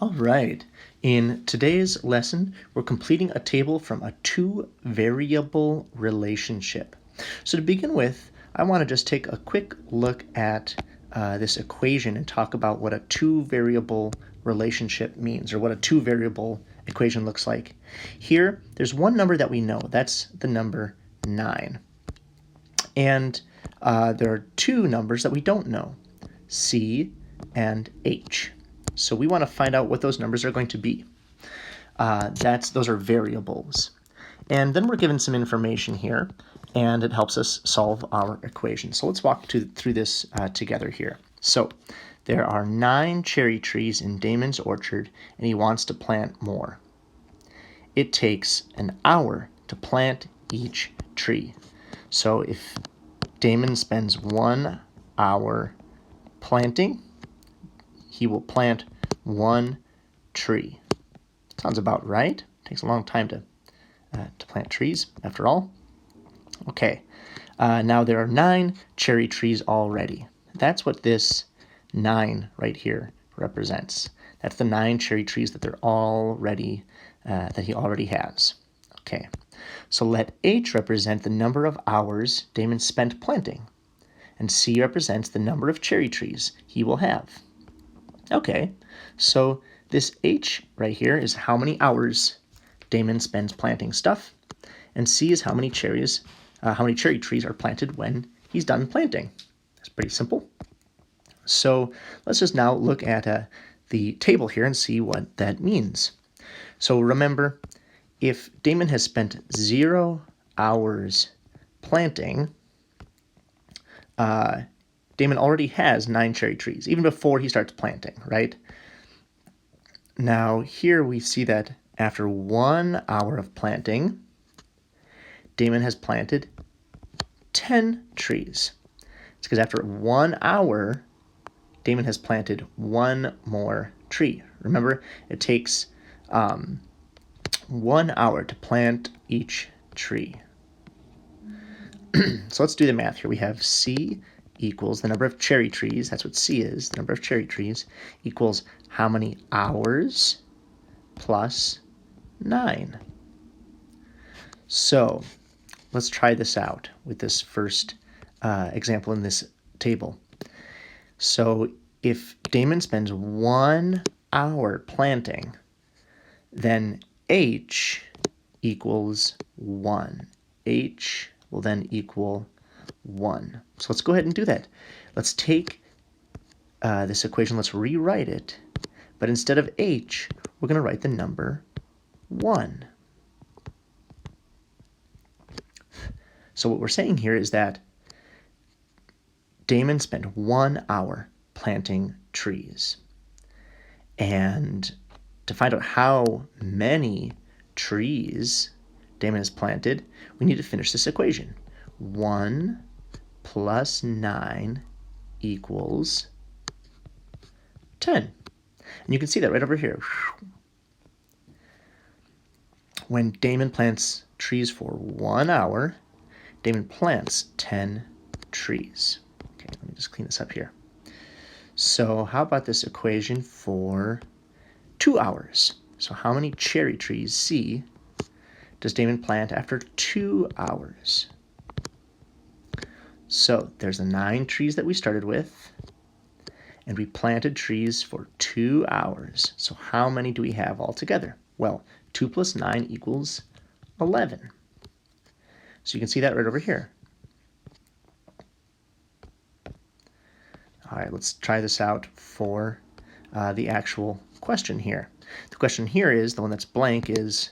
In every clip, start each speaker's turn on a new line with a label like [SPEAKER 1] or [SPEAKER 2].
[SPEAKER 1] All right. In today's lesson, we're completing a table from a two-variable relationship. So to begin with, I want to just take a quick look at this equation and talk about what a two-variable relationship means, or what a two-variable equation looks like. Here, there's one number that we know. That's the number 9. And there are two numbers that we don't know, C and H. So we want to find out what those numbers are going to be. Those are variables. And then we're given some information here, and it helps us solve our equation. So let's walk through this together here. So there are 9 cherry trees in Damon's orchard, and he wants to plant more. It takes an hour to plant each tree. So if Damon spends 1 hour planting, he will plant 1 tree. Sounds about right. Takes a long time to plant trees, after all. Okay, now there are 9 cherry trees already. That's what this 9 right here represents. That's the 9 cherry trees that that he already has. Okay, so let H represent the number of hours Damon spent planting, and C represents the number of cherry trees he will have. Okay, so this H right here is how many hours Damon spends planting stuff, and C is how many cherry trees are planted when he's done planting. That's pretty simple. So let's just now look at the table here and see what that means. So remember, if Damon has spent 0 hours planting, Damon already has 9 cherry trees, even before he starts planting, right? Now here we see that after 1 hour of planting, Damon has planted 10 trees. It's because after 1 hour, Damon has planted 1 more tree. Remember, it takes 1 hour to plant each tree. So let's do the math here. We have C equals the number of cherry trees. That's what C is, the number of cherry trees, equals how many hours plus 9. So let's try this out with this first example in this table. So if Damon spends 1 hour planting, then H equals 1. H will then equal 1. So let's go ahead and do that. Let's take this equation, let's rewrite it, but instead of H, we're going to write the number 1. So what we're saying here is that Damon spent 1 hour planting trees. And to find out how many trees Damon has planted, we need to finish this equation. 1 plus 9 equals 10. And you can see that right over here. When Damon plants trees for 1 hour, Damon plants 10 trees. Okay, let me just clean this up here. So how about this equation for 2 hours? So how many cherry trees, C, does Damon plant after 2 hours? So there's the 9 trees that we started with, and we planted trees for 2 hours. So how many do we have altogether? Well, 2 plus 9 equals 11. So you can see that right over here. All right, let's try this out for the actual question here. The question here is, the one that's blank, is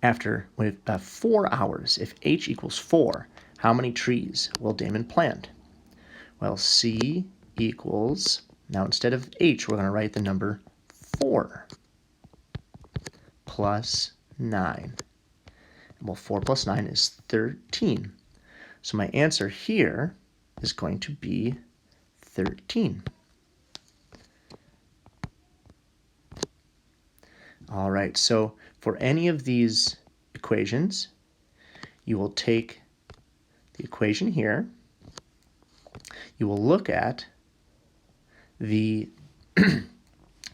[SPEAKER 1] after 4 hours, if H equals 4, how many trees will Damon plant? Well, C equals, now instead of H, we're going to write the number 4 plus 9. Well, 4 plus 9 is 13. So my answer here is going to be 13. All right, so for any of these equations, you will take the equation here, you will look at the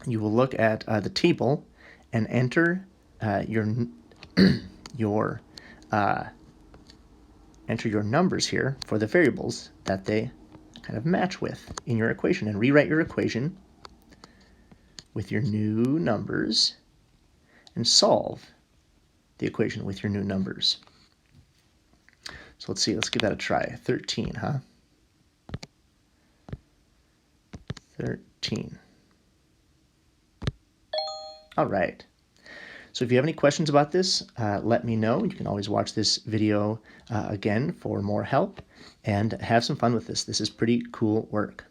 [SPEAKER 1] you will look at the table and enter your enter your numbers here for the variables that they kind of match with in your equation, and rewrite your equation with your new numbers and solve the equation with your new numbers. So let's see, let's give that a try. 13, huh? 13. All right. So if you have any questions about this, let me know. You can always watch this video again for more help, and have some fun with this. This is pretty cool work.